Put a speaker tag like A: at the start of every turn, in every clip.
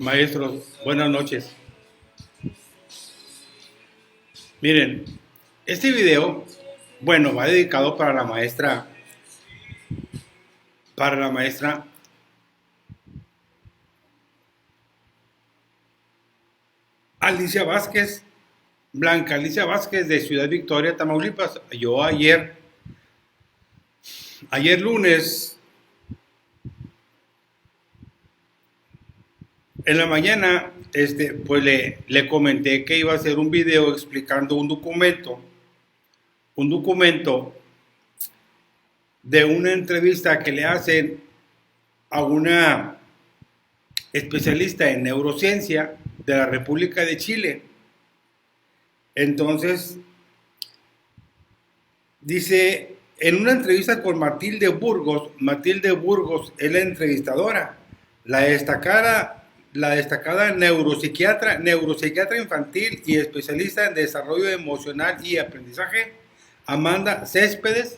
A: Maestros, buenas noches. Miren, este video, bueno, va dedicado para la maestra Alicia Vázquez, Blanca Alicia Vázquez de Ciudad Victoria, Tamaulipas. Yo ayer lunes, en la mañana, pues le comenté que iba a hacer un video explicando un documento de una entrevista que le hacen a una especialista en neurociencia de la República de Chile. Entonces, dice, en una entrevista con Matilde Burgos es la entrevistadora, la destacada neuropsiquiatra infantil y especialista en desarrollo emocional y aprendizaje, Amanda Céspedes,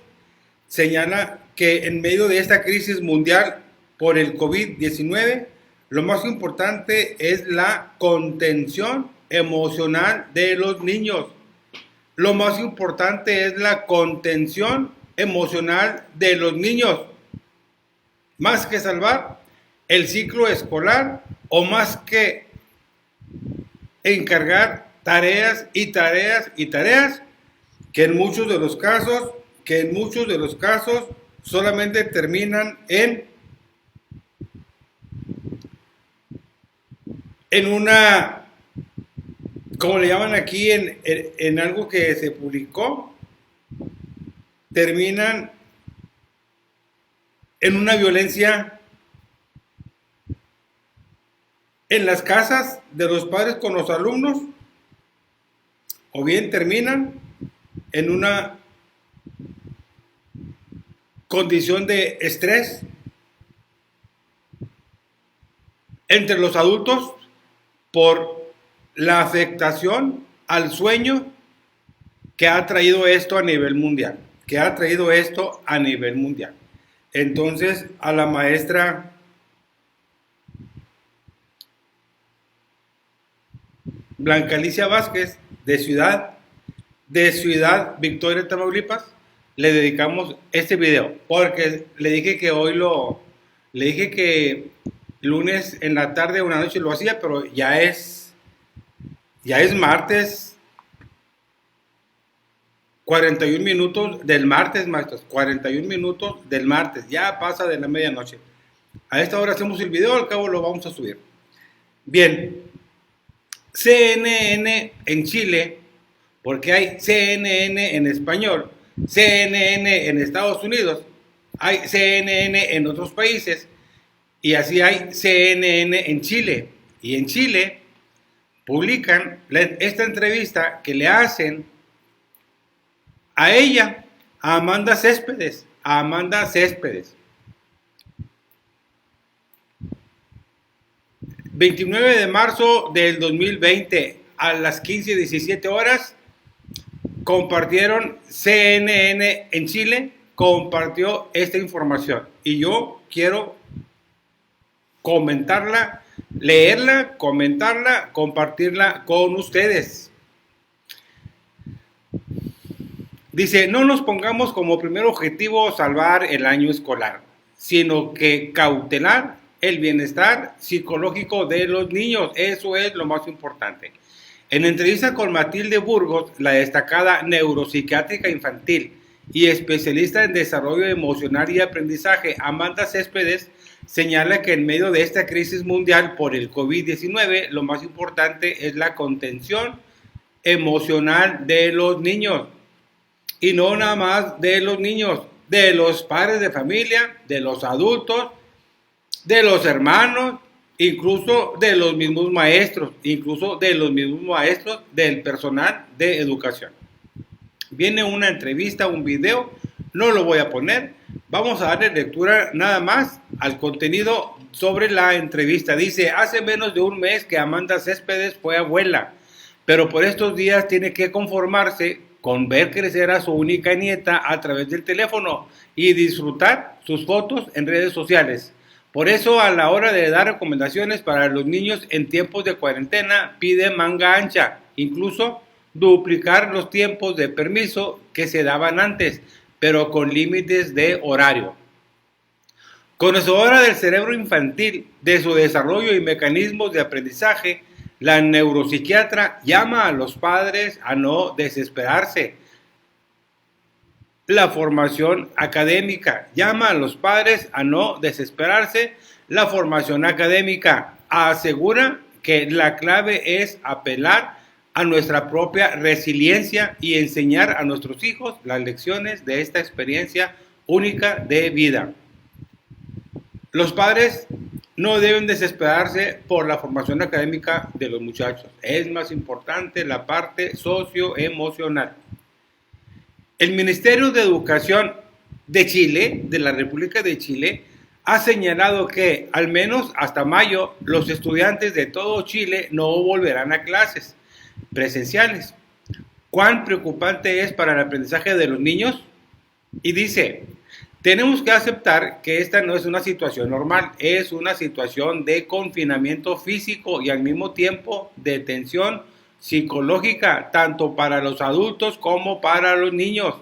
A: señala que en medio de esta crisis mundial por el COVID-19, lo más importante es la contención emocional de los niños. Lo más importante es la contención emocional de los niños. Más que salvar el ciclo escolar o más que encargar tareas que en muchos de los casos solamente terminan en una, como le llaman aquí, en algo que se publicó, terminan en una violencia en las casas de los padres con los alumnos, o bien terminan en una condición de estrés entre los adultos por la afectación al sueño que ha traído esto a nivel mundial, Entonces, a la maestra Blanca Alicia Vázquez de Ciudad Victoria, Tamaulipas, le dedicamos este video, porque le dije que lunes en la tarde o una noche lo hacía, pero ya es martes, 41 minutos del martes, maestros, 41 minutos del martes, ya pasa de la medianoche. A esta hora hacemos el video, al cabo lo vamos a subir. Bien, CNN en Chile, porque hay CNN en español, CNN en Estados Unidos, hay CNN en otros países, y así hay CNN en Chile. Y en Chile publican esta entrevista que le hacen a ella, a Amanda Céspedes. 29 de marzo del 2020 a las 15:17 horas, compartieron CNN en Chile, compartió esta información. Y yo quiero comentarla, leerla, comentarla, compartirla con ustedes. Dice, no nos pongamos como primer objetivo salvar el año escolar, sino que cautelar el bienestar psicológico de los niños. Eso es lo más importante. En entrevista con Matilde Burgos, la destacada neuropsiquiátrica infantil y especialista en desarrollo emocional y aprendizaje, Amanda Céspedes, señala que en medio de esta crisis mundial por el COVID-19, lo más importante es la contención emocional de los niños. Y no nada más de los niños, de los padres de familia, de los adultos, de los hermanos, incluso de los mismos maestros, del personal de educación. Viene una entrevista, un video, no lo voy a poner, vamos a darle lectura nada más al contenido sobre la entrevista. Dice, hace menos de un mes que Amanda Céspedes fue abuela, pero por estos días tiene que conformarse con ver crecer a su única nieta a través del teléfono y disfrutar sus fotos en redes sociales. Por eso, a la hora de dar recomendaciones para los niños en tiempos de cuarentena, pide manga ancha, incluso duplicar los tiempos de permiso que se daban antes, pero con límites de horario. Conocedora del cerebro infantil, de su desarrollo y mecanismos de aprendizaje, la neuropsiquiatra llama a los padres a no desesperarse. La formación académica llama a los padres a no desesperarse. La formación académica asegura que la clave es apelar a nuestra propia resiliencia y enseñar a nuestros hijos las lecciones de esta experiencia única de vida. Los padres no deben desesperarse por la formación académica de los muchachos. Es más importante la parte socioemocional. El Ministerio de Educación de Chile, de la República de Chile, ha señalado que al menos hasta mayo los estudiantes de todo Chile no volverán a clases presenciales. ¿Cuán preocupante es para el aprendizaje de los niños? Y dice, tenemos que aceptar que esta no es una situación normal, es una situación de confinamiento físico y al mismo tiempo de tensión psicológica, tanto para los adultos como para los niños.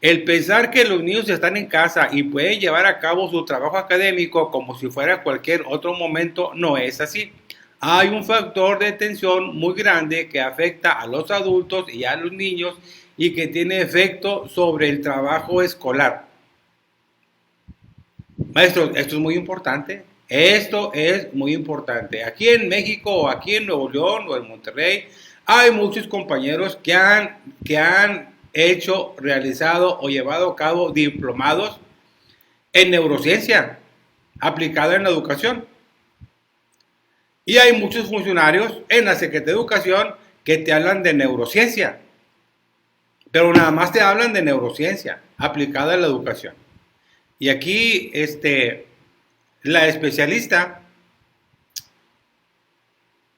A: El pensar que los niños están en casa y pueden llevar a cabo su trabajo académico como si fuera cualquier otro momento no es así. Hay un factor de tensión muy grande que afecta a los adultos y a los niños y que tiene efecto sobre el trabajo escolar. Maestros, esto es muy importante. Esto es muy importante. Aquí en México, o aquí en Nuevo León, o en Monterrey, hay muchos compañeros que han hecho, realizado o llevado a cabo diplomados en neurociencia aplicada en la educación. Y hay muchos funcionarios en la Secretaría de Educación que te hablan de neurociencia, pero nada más te hablan de neurociencia aplicada en la educación. Y aquí la especialista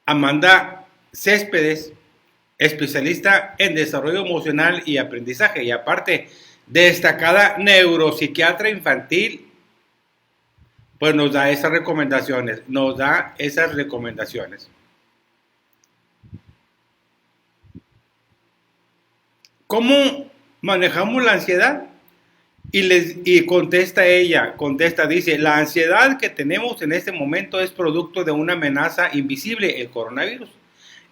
A: Amanda Céspedes, especialista en desarrollo emocional y aprendizaje, y aparte destacada neuropsiquiatra infantil, pues nos da esas recomendaciones, ¿Cómo manejamos la ansiedad? Y contesta ella, dice, la ansiedad que tenemos en este momento es producto de una amenaza invisible, el coronavirus.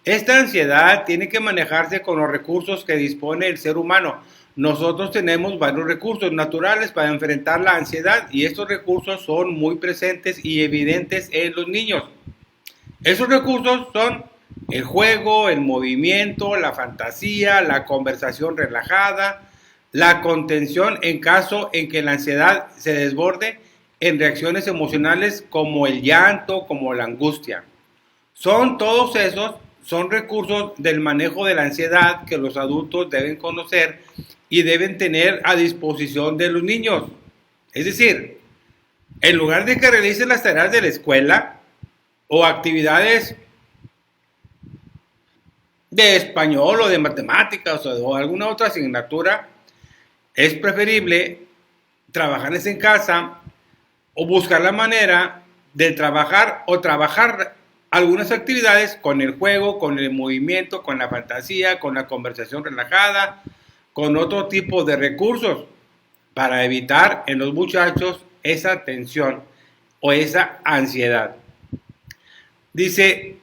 A: Esta ansiedad tiene que manejarse con los recursos que dispone el ser humano. Nosotros tenemos varios recursos naturales para enfrentar la ansiedad y estos recursos son muy presentes y evidentes en los niños. Esos recursos son el juego, el movimiento, la fantasía, la conversación relajada, la contención en caso en que la ansiedad se desborde en reacciones emocionales como el llanto, como la angustia. Todos esos son recursos del manejo de la ansiedad que los adultos deben conocer y deben tener a disposición de los niños. Es decir, en lugar de que realicen las tareas de la escuela o actividades de español o de matemáticas o alguna otra asignatura, es preferible trabajarles en casa o buscar la manera de trabajar algunas actividades con el juego, con el movimiento, con la fantasía, con la conversación relajada, con otro tipo de recursos para evitar en los muchachos esa tensión o esa ansiedad. Dice,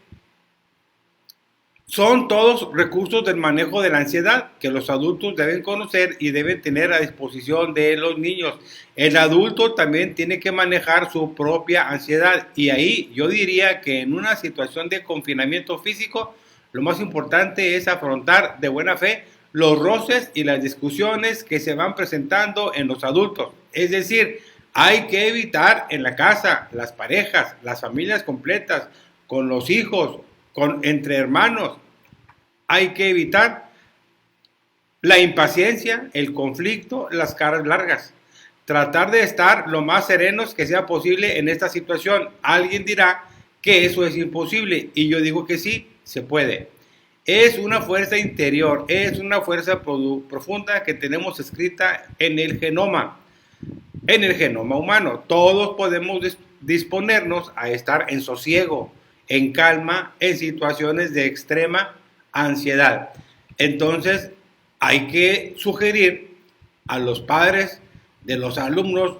A: son todos recursos del manejo de la ansiedad que los adultos deben conocer y deben tener a disposición de los niños. El adulto también tiene que manejar su propia ansiedad y ahí yo diría que en una situación de confinamiento físico, lo más importante es afrontar de buena fe los roces y las discusiones que se van presentando en los adultos. Es decir, hay que evitar en la casa, las parejas, las familias completas, con los hijos, entre hermanos, hay que evitar la impaciencia, el conflicto, las caras largas. Tratar de estar lo más serenos que sea posible en esta situación. Alguien dirá que eso es imposible y yo digo que sí, se puede. Es una fuerza interior, es una fuerza profunda que tenemos escrita en el genoma humano. Todos podemos disponernos a estar en sosiego, en calma, en situaciones de extrema ansiedad. Entonces, hay que sugerir a los padres de los alumnos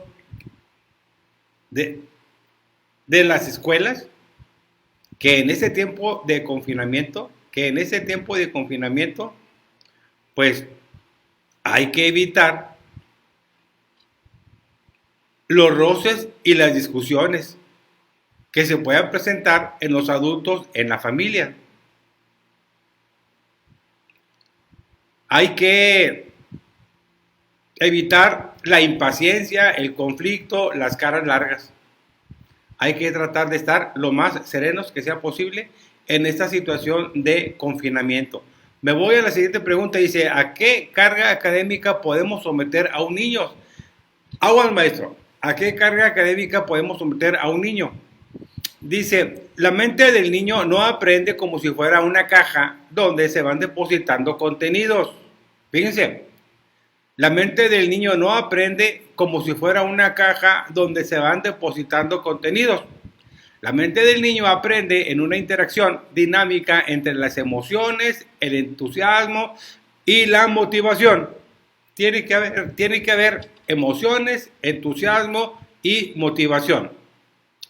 A: de las escuelas que en ese tiempo de confinamiento, pues hay que evitar los roces y las discusiones que se puedan presentar en los adultos en la familia. Hay que evitar la impaciencia, el conflicto, las caras largas. Hay que tratar de estar lo más serenos que sea posible en esta situación de confinamiento. Me voy a la siguiente pregunta. Dice, ¿a qué carga académica podemos someter a un niño? Aguas, maestro. ¿A qué carga académica podemos someter a un niño? Dice, la mente del niño no aprende como si fuera una caja donde se van depositando contenidos. Fíjense, la mente del niño no aprende como si fuera una caja donde se van depositando contenidos. La mente del niño aprende en una interacción dinámica entre las emociones, el entusiasmo y la motivación. Tiene que haber emociones, entusiasmo y motivación.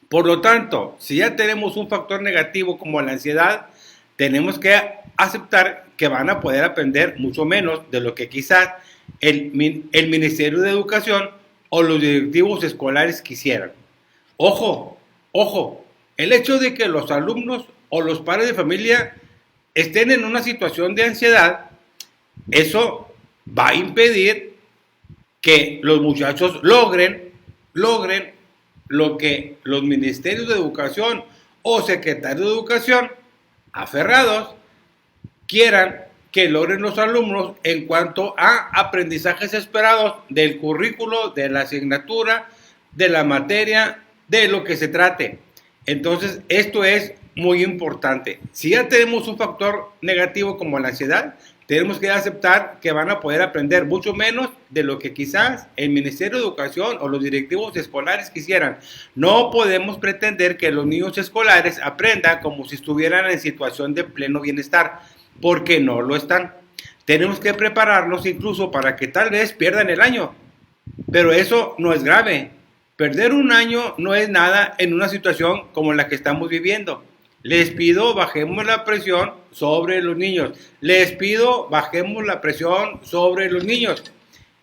A: Por lo tanto, si ya tenemos un factor negativo como la ansiedad, tenemos que aceptar que van a poder aprender mucho menos de lo que quizás el Ministerio de Educación o los directivos escolares quisieran. Ojo, el hecho de que los alumnos o los padres de familia estén en una situación de ansiedad, eso va a impedir que los muchachos logren lo que los ministerios de educación o secretarios de educación aferrados quieran que logren los alumnos en cuanto a aprendizajes esperados del currículo, de la asignatura, de la materia, de lo que se trate. Entonces, esto es muy importante. Si ya tenemos un factor negativo como la ansiedad, tenemos que aceptar que van a poder aprender mucho menos de lo que quizás el Ministerio de Educación o los directivos escolares quisieran. No podemos pretender que los niños escolares aprendan como si estuvieran en situación de pleno bienestar, porque no lo están. Tenemos que prepararnos incluso para que tal vez pierdan el año, pero eso no es grave. Perder un año no es nada en una situación como la que estamos viviendo. Les pido bajemos la presión sobre los niños. Les pido bajemos la presión sobre los niños.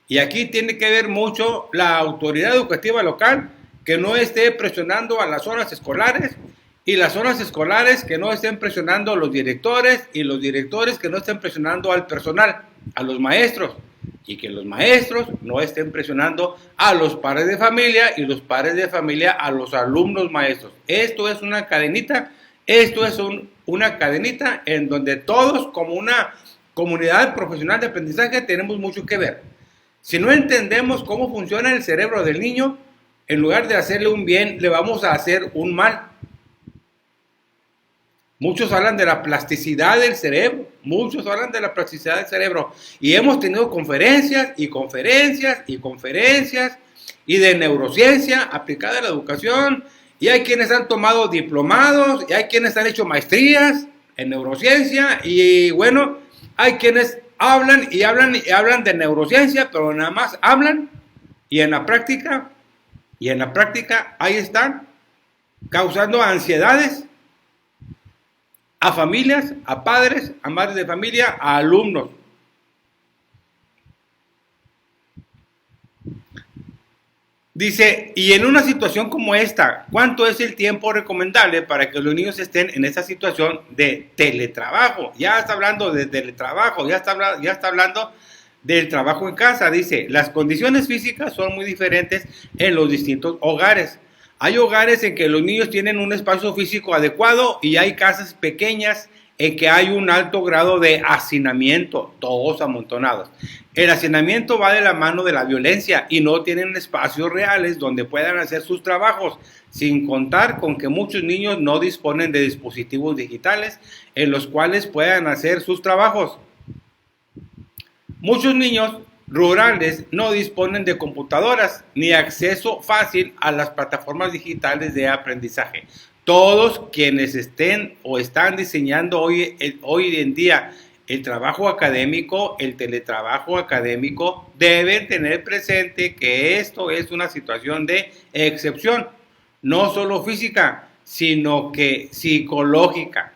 A: Y aquí tiene que ver mucho la autoridad educativa local, que no esté presionando a las zonas escolares, y las zonas escolares que no estén presionando a los directores, y los directores que no estén presionando al personal, a los maestros, y que los maestros no estén presionando a los padres de familia, y los padres de familia a los alumnos maestros. Esto es una cadenita. Esto es una cadenita en donde todos como una comunidad profesional de aprendizaje tenemos mucho que ver. Si no entendemos cómo funciona el cerebro del niño, en lugar de hacerle un bien, le vamos a hacer un mal. Muchos hablan de la plasticidad del cerebro, y hemos tenido conferencias y de neurociencia aplicada a la educación. Y hay quienes han tomado diplomados, y hay quienes han hecho maestrías en neurociencia, y bueno, hay quienes hablan de neurociencia, pero nada más hablan, y en la práctica ahí están, causando ansiedades a familias, a padres, a madres de familia, a alumnos. Dice, y en una situación como esta, ¿cuánto es el tiempo recomendable para que los niños estén en esa situación de teletrabajo? Ya está hablando de teletrabajo, ya está hablando del trabajo en casa. Dice, las condiciones físicas son muy diferentes en los distintos hogares. Hay hogares en que los niños tienen un espacio físico adecuado y hay casas pequeñas en que hay un alto grado de hacinamiento, todos amontonados. El hacinamiento va de la mano de la violencia y no tienen espacios reales donde puedan hacer sus trabajos, sin contar con que muchos niños no disponen de dispositivos digitales en los cuales puedan hacer sus trabajos. Muchos niños rurales no disponen de computadoras ni acceso fácil a las plataformas digitales de aprendizaje. Todos quienes estén o están diseñando hoy en día el trabajo académico, el teletrabajo académico, deben tener presente que esto es una situación de excepción, no solo física, sino que psicológica.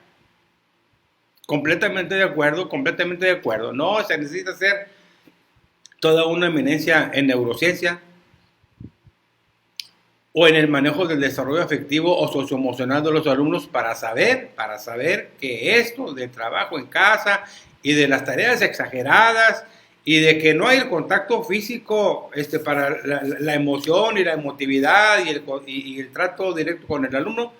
A: Completamente de acuerdo, completamente de acuerdo. No se necesita ser toda una eminencia en neurociencia o en el manejo del desarrollo afectivo o socioemocional de los alumnos para saber que esto del trabajo en casa y de las tareas exageradas y de que no hay el contacto físico para la emoción y la emotividad y el trato directo con el alumno,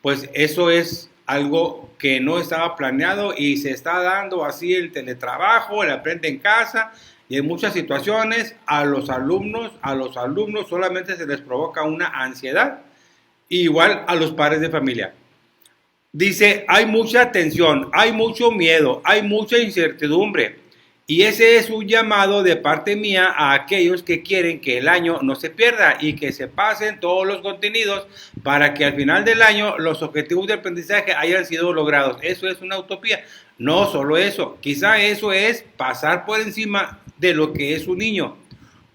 A: pues eso es algo que no estaba planeado y se está dando así el teletrabajo, el aprende en casa. Y en muchas situaciones a los alumnos solamente se les provoca una ansiedad, igual a los padres de familia. Dice, hay mucha tensión, hay mucho miedo, hay mucha incertidumbre. Y ese es un llamado de parte mía a aquellos que quieren que el año no se pierda y que se pasen todos los contenidos para que al final del año los objetivos de aprendizaje hayan sido logrados. Eso es una utopía. No solo eso, quizá eso es pasar por encima de lo que es un niño.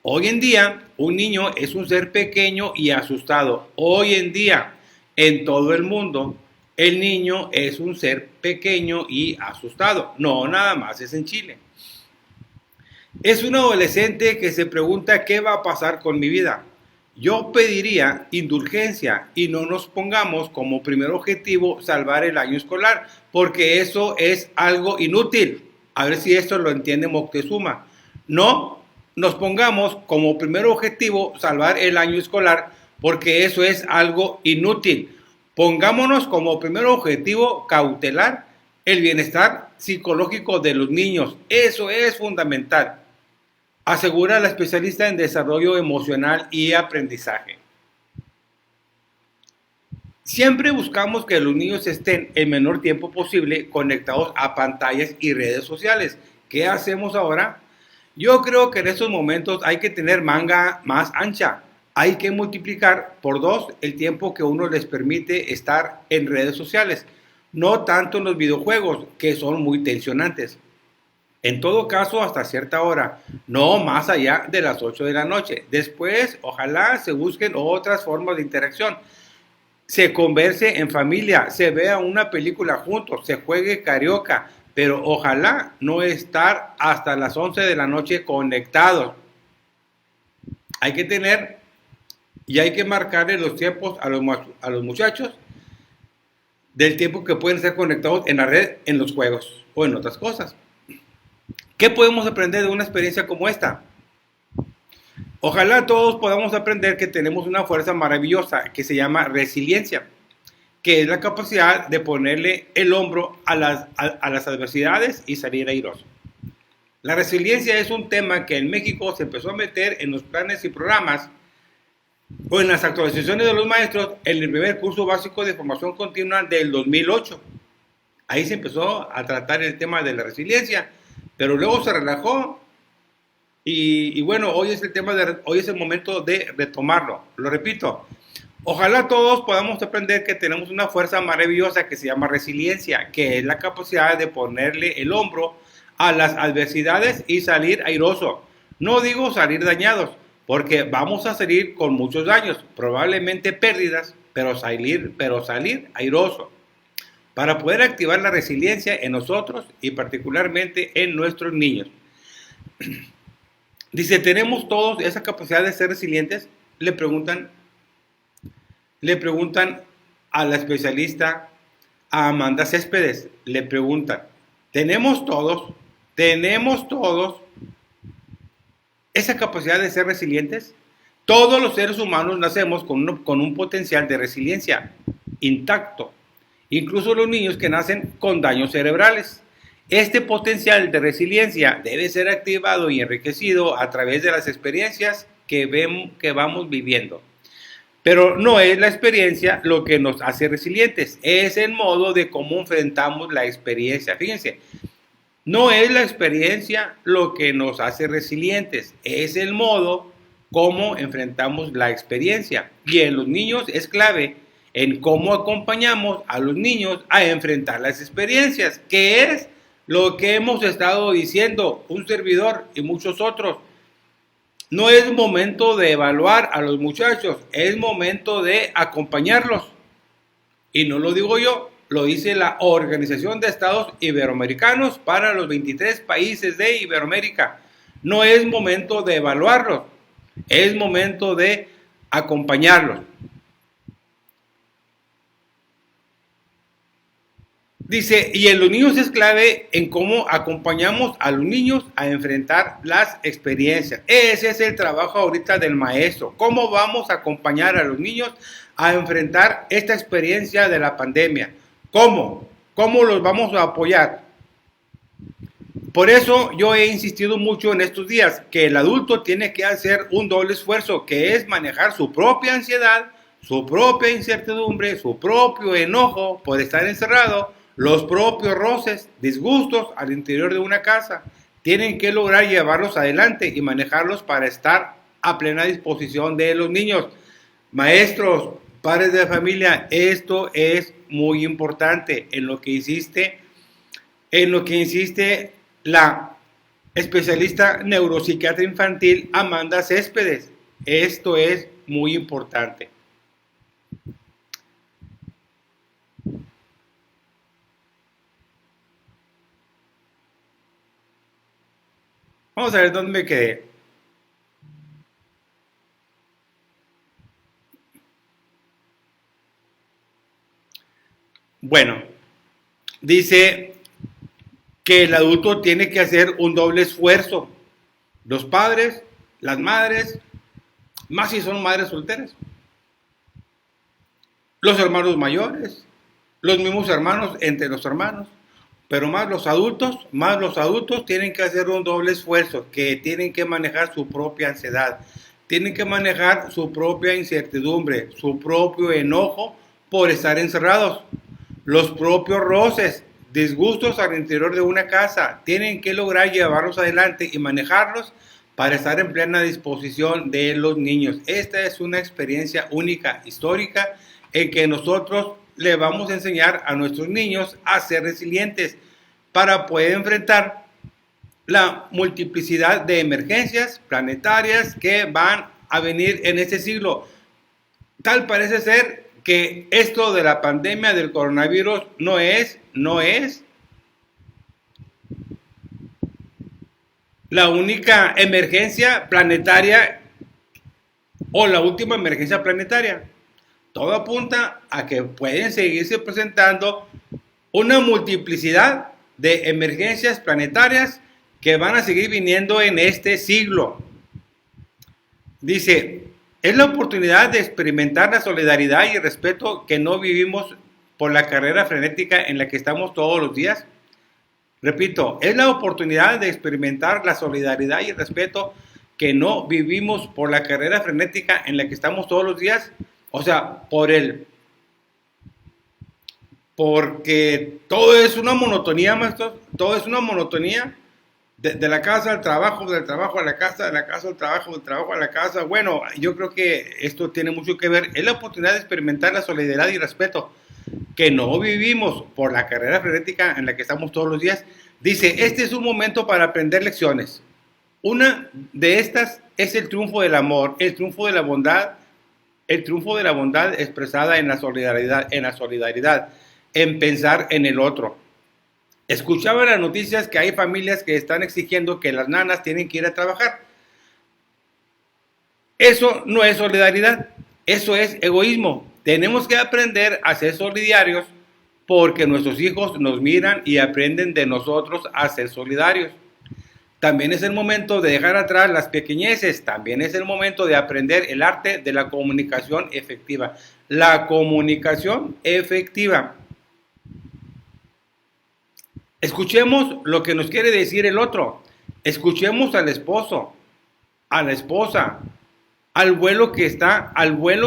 A: Hoy en día, un niño es un ser pequeño y asustado. Hoy en día, en todo el mundo, el niño es un ser pequeño y asustado. No, nada más es en Chile. Es un adolescente que se pregunta qué va a pasar con mi vida. Yo pediría indulgencia y no nos pongamos como primer objetivo salvar el año escolar, porque eso es algo inútil. A ver si esto lo entiende Moctezuma. No nos pongamos como primer objetivo salvar el año escolar, porque eso es algo inútil. Pongámonos como primer objetivo cautelar el bienestar psicológico de los niños. Eso es fundamental, asegura la especialista en desarrollo emocional y aprendizaje. Siempre buscamos que los niños estén el menor tiempo posible conectados a pantallas y redes sociales. ¿Qué hacemos ahora? Yo creo que en estos momentos hay que tener manga más ancha. Hay que multiplicar por 2 el tiempo que uno les permite estar en redes sociales. No tanto en los videojuegos, que son muy tensionantes. En todo caso, hasta cierta hora, no más allá de las 8 de la noche. Después, ojalá se busquen otras formas de interacción. Se converse en familia, se vea una película juntos, se juegue carioca, pero ojalá no estar hasta las 11 de la noche conectados. Hay que tener y hay que marcarle los tiempos a los muchachos del tiempo que pueden ser conectados en la red, en los juegos o en otras cosas. ¿Qué podemos aprender de una experiencia como esta? Ojalá todos podamos aprender que tenemos una fuerza maravillosa que se llama resiliencia, que es la capacidad de ponerle el hombro a las adversidades y salir airoso. La resiliencia es un tema que en México se empezó a meter en los planes y programas o en las actualizaciones de los maestros en el primer curso básico de formación continua del 2008. Ahí se empezó a tratar el tema de la resiliencia, pero luego se relajó y bueno, hoy es el momento de retomarlo. Lo repito, ojalá todos podamos aprender que tenemos una fuerza maravillosa que se llama resiliencia, que es la capacidad de ponerle el hombro a las adversidades y salir airoso. No digo salir dañados, porque vamos a salir con muchos daños, probablemente pérdidas, pero salir airoso, para poder activar la resiliencia en nosotros y particularmente en nuestros niños. Dice, ¿tenemos todos esa capacidad de ser resilientes? Le preguntan a la especialista, a Amanda Céspedes, le preguntan, ¿tenemos todos esa capacidad de ser resilientes? Todos los seres humanos nacemos con un potencial de resiliencia intacto, incluso los niños que nacen con daños cerebrales. Este potencial de resiliencia debe ser activado y enriquecido a través de las experiencias que vamos viviendo. Pero no es la experiencia lo que nos hace resilientes, es el modo de cómo enfrentamos la experiencia. Fíjense, No es la experiencia lo que nos hace resilientes, es el modo como enfrentamos la experiencia. Y en los niños es clave en cómo acompañamos a los niños a enfrentar las experiencias, que es lo que hemos estado diciendo un servidor y muchos otros. No es momento de evaluar a los muchachos, es momento de acompañarlos. Y no lo digo yo, lo dice la Organización de Estados Iberoamericanos para los 23 países de Iberoamérica. No es momento de evaluarlos, es momento de acompañarlos. Dice, y en los niños es clave en cómo acompañamos a los niños a enfrentar las experiencias. Ese es el trabajo ahorita del maestro. ¿Cómo vamos a acompañar a los niños a enfrentar esta experiencia de la pandemia? ¿Cómo? ¿Cómo los vamos a apoyar? Por eso yo he insistido mucho en estos días que el adulto tiene que hacer un doble esfuerzo, que es manejar su propia ansiedad, su propia incertidumbre, su propio enojo por estar encerrado, los propios roces, disgustos al interior de una casa. Tienen que lograr llevarlos adelante y manejarlos para estar a plena disposición de los niños. Maestros, padres de familia, esto es muy importante en lo que insiste la especialista neuropsiquiatra infantil Amanda Céspedes. Esto es muy importante. Vamos a ver dónde me quedé. Bueno, dice que el adulto tiene que hacer un doble esfuerzo. Los padres, las madres, más si son madres solteras. Los hermanos mayores, los mismos hermanos entre los hermanos. Pero más los adultos tienen que hacer un doble esfuerzo, que tienen que manejar su propia ansiedad, tienen que manejar su propia incertidumbre, su propio enojo por estar encerrados, los propios roces, disgustos al interior de una casa, tienen que lograr llevarlos adelante y manejarlos para estar en plena disposición de los niños. Esta es una experiencia única, histórica, en que nosotros le vamos a enseñar a nuestros niños a ser resilientes para poder enfrentar la multiplicidad de emergencias planetarias que van a venir en este siglo. Tal parece ser que esto de la pandemia del coronavirus no es la única emergencia planetaria o la última emergencia planetaria. Todo apunta a que pueden seguirse presentando una multiplicidad de emergencias planetarias que van a seguir viniendo en este siglo. Dice, es la oportunidad de experimentar la solidaridad y el respeto que no vivimos por la carrera frenética en la que estamos todos los días. Repito, es la oportunidad de experimentar la solidaridad y el respeto que no vivimos por la carrera frenética en la que estamos todos los días. O sea, porque todo es una monotonía, maestros, todo es una monotonía de la casa al trabajo, del trabajo a la casa, de la casa al trabajo, del trabajo a la casa. Bueno, yo creo que esto tiene mucho que ver. Es la oportunidad de experimentar la solidaridad y respeto que no vivimos por la carrera frenética en la que estamos todos los días. Dice, este es un momento para aprender lecciones. Una de estas es el triunfo del amor, el triunfo de la bondad expresada en la solidaridad, en pensar en el otro. Escuchaba en las noticias que hay familias que están exigiendo que las nanas tienen que ir a trabajar. Eso no es solidaridad, eso es egoísmo. Tenemos que aprender a ser solidarios porque nuestros hijos nos miran y aprenden de nosotros a ser solidarios. También es el momento de dejar atrás las pequeñeces, también es el momento de aprender el arte de la comunicación efectiva. La comunicación efectiva. Escuchemos lo que nos quiere decir el otro. Escuchemos al esposo, a la esposa, al abuelo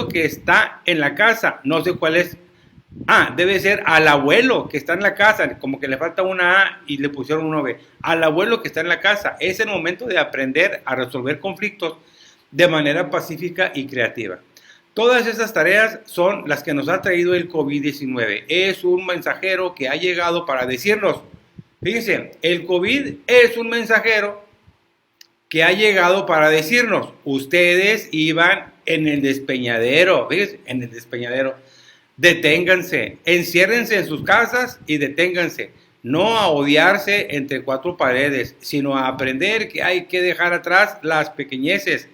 A: que está en la casa. No sé cuál es Debe ser al abuelo que está en la casa, como que le falta una A y le pusieron una B. Al abuelo que está en la casa. Es el momento de aprender a resolver conflictos de manera pacífica y creativa. Todas esas tareas son las que nos ha traído el COVID-19. Es un mensajero que ha llegado para decirnos, fíjense, el COVID es un mensajero que ha llegado para decirnos, ustedes iban en el despeñadero, fíjense, en el despeñadero. Deténganse, enciérrense en sus casas y deténganse. No a odiarse entre cuatro paredes, sino a aprender que hay que dejar atrás las pequeñeces.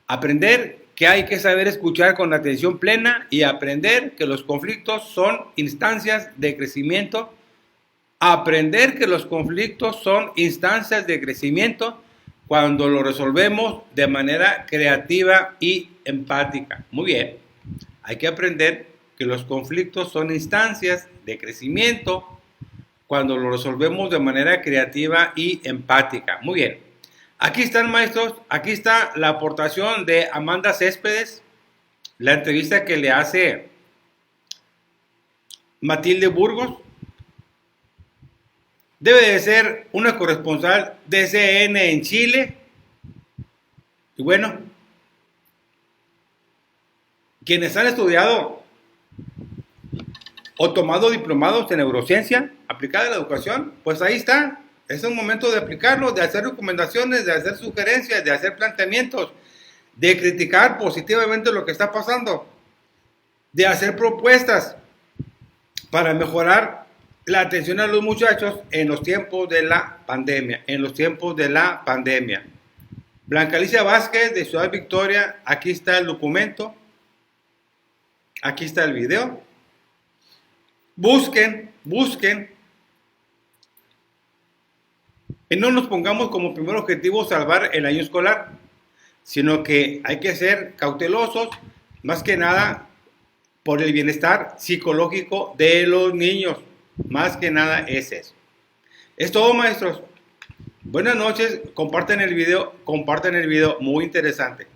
A: Aprender que hay que saber escuchar con atención plena y aprender que los conflictos son instancias de crecimiento. Aprender que los conflictos son instancias de crecimiento cuando lo resolvemos de manera creativa y empática. Muy bien, hay que aprender que los conflictos son instancias de crecimiento cuando lo resolvemos de manera creativa y empática. Muy bien. Aquí están, maestros, aquí está la aportación de Amanda Céspedes, la entrevista que le hace Matilde Burgos. Debe de ser una corresponsal de CNN en Chile. Y bueno, quienes han estudiado o tomado diplomados en neurociencia aplicada a la educación, pues ahí está. Es un momento de aplicarlo, de hacer recomendaciones, de hacer sugerencias, de hacer planteamientos, de criticar positivamente lo que está pasando, de hacer propuestas para mejorar la atención a los muchachos en los tiempos de la pandemia, Blanca Alicia Vázquez de Ciudad Victoria, aquí está el documento, aquí está el video. Busquen. Y no nos pongamos como primer objetivo salvar el año escolar, sino que hay que ser cautelosos, más que nada por el bienestar psicológico de los niños. Más que nada es eso. Es todo, maestros. Buenas noches, comparten el video, muy interesante.